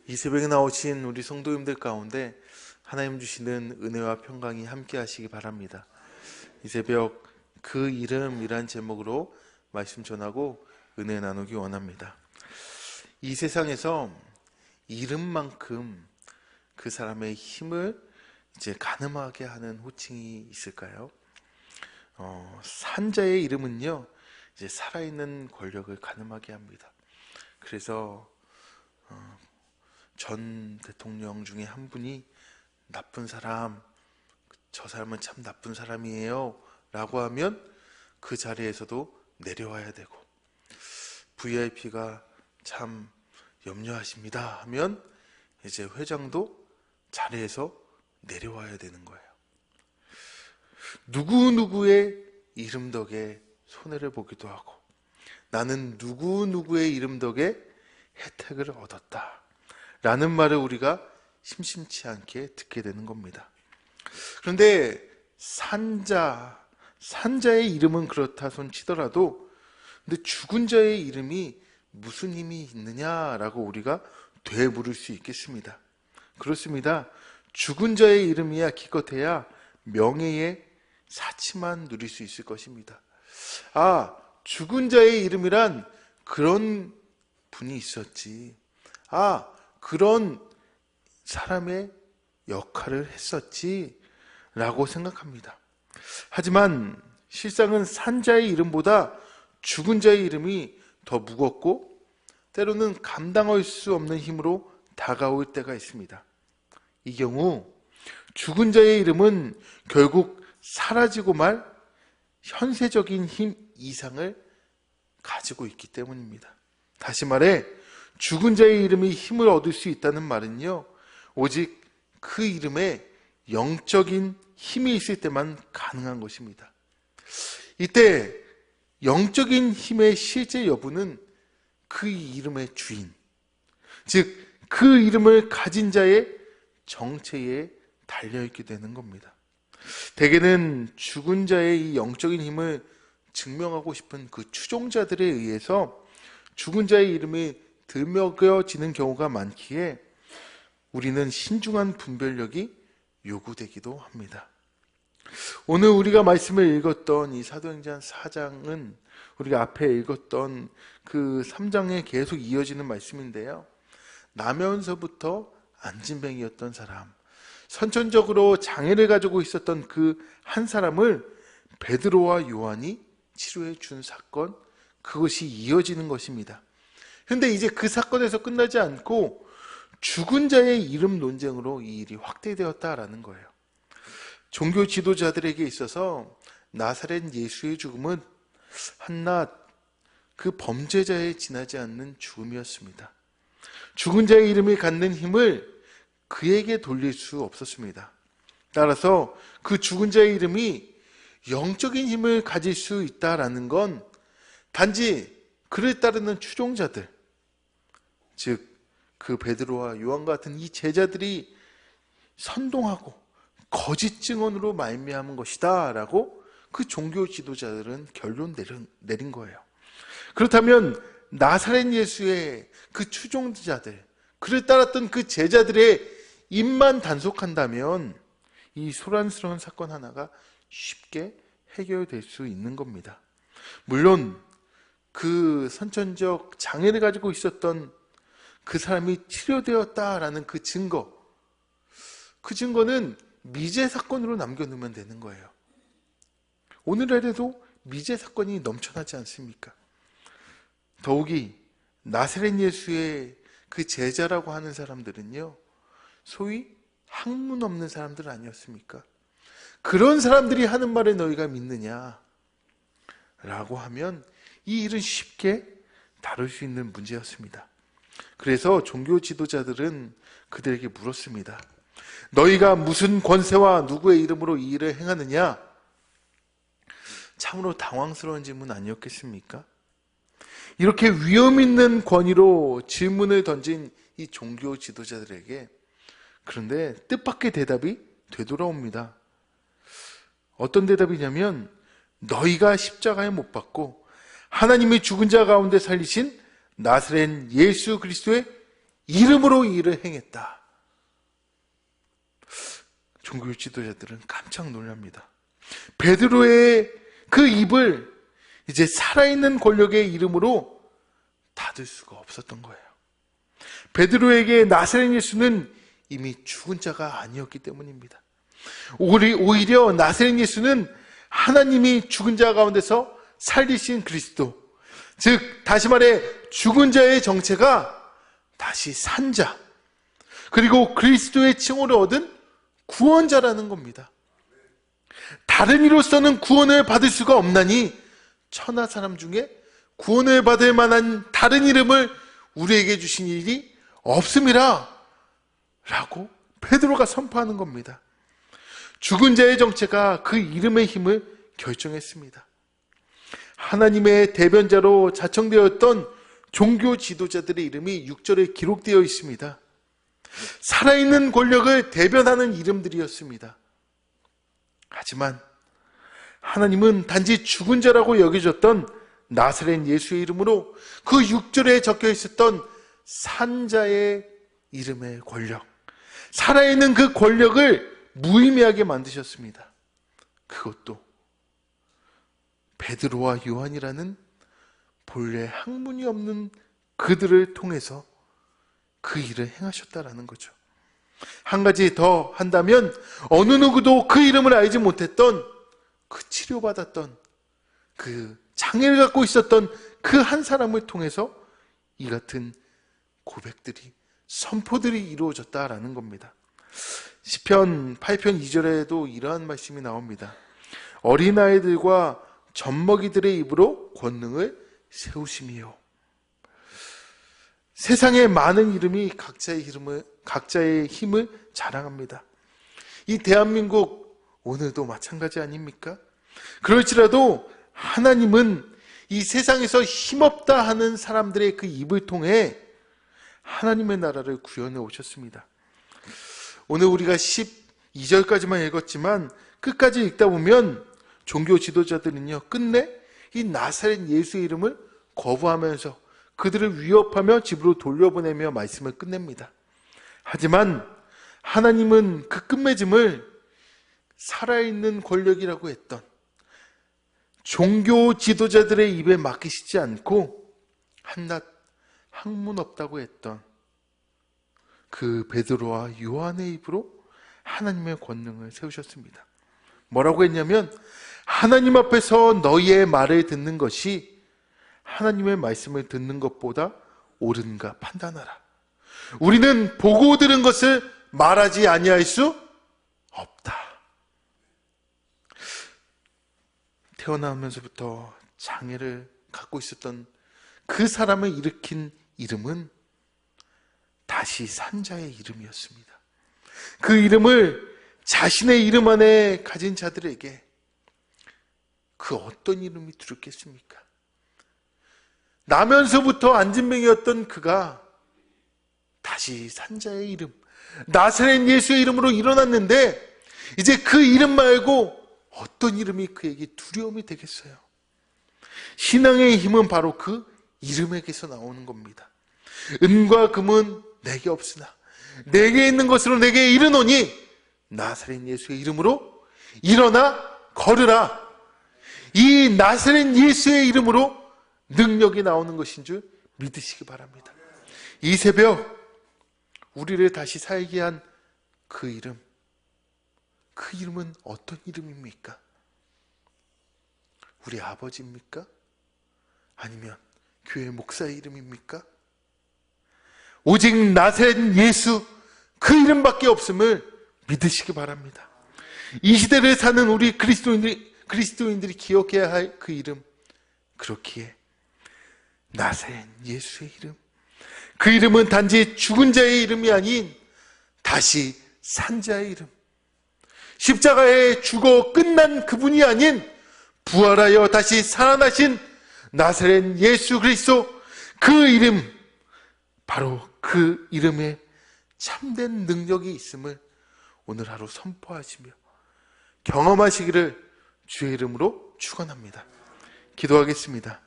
이 새벽에 나오신 우리 성도님들 가운데 하나님 주시는 은혜와 평강이 함께 하시기 바랍니다. 이 새벽 그 이름이란 제목으로 말씀 전하고 은혜 나누기 원합니다. 이 세상에서 이름만큼 그 사람의 힘을 이제 가늠하게 하는 호칭이 있을까요? 산자의 이름은요, 이제 살아있는 권력을 가늠하게 합니다. 그래서 전 대통령 중에 한 분이 나쁜 사람, 저 사람은 참 나쁜 사람이에요 라고 하면 그 자리에서도 내려와야 되고, VIP가 참 염려하십니다 하면 이제 회장도 자리에서 내려와야 되는 거예요. 누구누구의 이름 덕에 손해를 보기도 하고, 나는 누구누구의 이름 덕에 혜택을 얻었다 라는 말을 우리가 심심치 않게 듣게 되는 겁니다. 그런데 산자의 이름은 그렇다 손 치더라도, 근데 죽은 자의 이름이 무슨 힘이 있느냐라고 우리가 되물을 수 있겠습니다. 그렇습니다. 죽은 자의 이름이야 기껏해야 명예의 사치만 누릴 수 있을 것입니다. 죽은 자의 이름이란 그런 분이 있었지, 그런 사람의 역할을 했었지 라고 생각합니다. 하지만 실상은 산자의 이름보다 죽은 자의 이름이 더 무겁고 때로는 감당할 수 없는 힘으로 다가올 때가 있습니다. 이 경우 죽은 자의 이름은 결국 사라지고 말 현세적인 힘 이상을 가지고 있기 때문입니다. 다시 말해, 죽은 자의 이름이 힘을 얻을 수 있다는 말은요, 오직 그 이름에 영적인 힘이 있을 때만 가능한 것입니다. 이때 영적인 힘의 실제 여부는 그 이름의 주인, 즉 그 이름을 가진 자의 정체에 달려있게 되는 겁니다. 대개는 죽은 자의 이 영적인 힘을 증명하고 싶은 그 추종자들에 의해서 죽은 자의 이름이 들먹여지는 경우가 많기에 우리는 신중한 분별력이 요구되기도 합니다. 오늘 우리가 말씀을 읽었던 이 사도행전 4장은 우리가 앞에 읽었던 그 3장에 계속 이어지는 말씀인데요, 나면서부터 안진뱅이였던 사람, 선천적으로 장애를 가지고 있었던 그 한 사람을 베드로와 요한이 치료해 준 사건, 그것이 이어지는 것입니다. 그런데 이제 그 사건에서 끝나지 않고 죽은 자의 이름 논쟁으로 이 일이 확대되었다라는 거예요. 종교 지도자들에게 있어서 나사렛 예수의 죽음은 한낱 그 범죄자에 지나지 않는 죽음이었습니다. 죽은 자의 이름이 갖는 힘을 그에게 돌릴 수 없었습니다. 따라서 그 죽은 자의 이름이 영적인 힘을 가질 수 있다라는 건 단지 그를 따르는 추종자들, 즉 그 베드로와 요한 같은 이 제자들이 선동하고 거짓 증언으로 말미암은 것이다 라고 그 종교 지도자들은 결론 내린 거예요. 그렇다면 나사렛 예수의 그 추종자들, 그를 따랐던 그 제자들의 입만 단속한다면 이 소란스러운 사건 하나가 쉽게 해결될 수 있는 겁니다. 물론 그 선천적 장애를 가지고 있었던 그 사람이 치료되었다라는 그 증거는 미제 사건으로 남겨놓으면 되는 거예요. 오늘날에도 미제 사건이 넘쳐나지 않습니까? 더욱이 나사렛 예수의 그 제자라고 하는 사람들은요, 소위 학문 없는 사람들 아니었습니까? 그런 사람들이 하는 말에 너희가 믿느냐 라고 하면 이 일은 쉽게 다룰 수 있는 문제였습니다. 그래서 종교 지도자들은 그들에게 물었습니다. 너희가 무슨 권세와 누구의 이름으로 이 일을 행하느냐? 참으로 당황스러운 질문 아니었겠습니까? 이렇게 위험 있는 권위로 질문을 던진 이 종교 지도자들에게, 그런데 뜻밖의 대답이 되돌아옵니다. 어떤 대답이냐면, 너희가 십자가에 못 박고 하나님이 죽은 자 가운데 살리신 나사렛 예수 그리스도의 이름으로 이 일을 행했다. 종교 지도자들은 깜짝 놀랍니다. 베드로의 그 입을 이제 살아있는 권력의 이름으로 닫을 수가 없었던 거예요. 베드로에게 나사렛 예수는 이미 죽은 자가 아니었기 때문입니다. 오히려 나사렛 예수는 하나님이 죽은 자 가운데서 살리신 그리스도, 즉 다시 말해 죽은 자의 정체가 다시 산 자, 그리고 그리스도의 칭호를 얻은 구원자라는 겁니다. 다른 이로서는 구원을 받을 수가 없나니 천하 사람 중에 구원을 받을 만한 다른 이름을 우리에게 주신 일이 없음이라 라고 베드로가 선포하는 겁니다. 죽은 자의 정체가 그 이름의 힘을 결정했습니다. 하나님의 대변자로 자청되었던 종교 지도자들의 이름이 6절에 기록되어 있습니다. 살아있는 권력을 대변하는 이름들이었습니다. 하지만 하나님은 단지 죽은 자라고 여겨졌던 나사렛 예수의 이름으로 그 6절에 적혀 있었던 산자의 이름의 권력, 살아있는 그 권력을 무의미하게 만드셨습니다. 그것도 베드로와 요한이라는 본래 학문이 없는 그들을 통해서 그 일을 행하셨다라는 거죠. 한 가지 더 한다면 어느 누구도 그 이름을 알지 못했던, 그 치료받았던, 그 장애를 갖고 있었던 그 한 사람을 통해서 이 같은 고백들이, 선포들이 이루어졌다라는 겁니다. 시편 8편 2절에도 이러한 말씀이 나옵니다. 어린아이들과 젖먹이들의 입으로 권능을 세우심이요. 세상에 많은 이름이 각자의 힘을 자랑합니다. 이 대한민국 오늘도 마찬가지 아닙니까? 그럴지라도 하나님은 이 세상에서 힘없다 하는 사람들의 그 입을 통해 하나님의 나라를 구현해 오셨습니다. 오늘 우리가 12절까지만 읽었지만 끝까지 읽다 보면 종교 지도자들은요, 끝내 이 나사렛 예수의 이름을 거부하면서 그들을 위협하며 집으로 돌려보내며 말씀을 끝냅니다. 하지만 하나님은 그 끝맺음을 살아있는 권력이라고 했던 종교 지도자들의 입에 맡기시지 않고 한낱 학문 없다고 했던 그 베드로와 요한의 입으로 하나님의 권능을 세우셨습니다. 뭐라고 했냐면, 하나님 앞에서 너희의 말을 듣는 것이 하나님의 말씀을 듣는 것보다 옳은가 판단하라. 우리는 보고 들은 것을 말하지 아니할 수 없다. 태어나면서부터 장애를 갖고 있었던 그 사람을 일으킨 이름은 다시 산 자의 이름이었습니다. 그 이름을 자신의 이름 안에 가진 자들에게 그 어떤 이름이 두렵겠습니까? 나면서부터 안진병이었던 그가 다시 산 자의 이름, 나사렛 예수의 이름으로 일어났는데 이제 그 이름 말고 어떤 이름이 그에게 두려움이 되겠어요? 신앙의 힘은 바로 그 이름에게서 나오는 겁니다. 은과 금은 내게 없으나 내게 있는 것으로 내게 이르노니 나사렛 예수의 이름으로 일어나 걸으라. 이 나사렛 예수의 이름으로 능력이 나오는 것인 줄 믿으시기 바랍니다. 이 새벽 우리를 다시 살게 한 그 이름, 그 이름은 어떤 이름입니까? 우리 아버지입니까? 아니면 교회 목사의 이름입니까? 오직 나사렛 예수, 그 이름밖에 없음을 믿으시기 바랍니다. 이 시대를 사는 우리 그리스도인들이 기억해야 할 그 이름, 그렇기에 나사렛 예수의 이름, 그 이름은 단지 죽은 자의 이름이 아닌 다시 산 자의 이름, 십자가에 죽어 끝난 그분이 아닌 부활하여 다시 살아나신 나사렛 예수 그리스도, 그 이름, 바로 그 이름에 참된 능력이 있음을 오늘 하루 선포하시며 경험하시기를 주의 이름으로 축원합니다. 기도하겠습니다.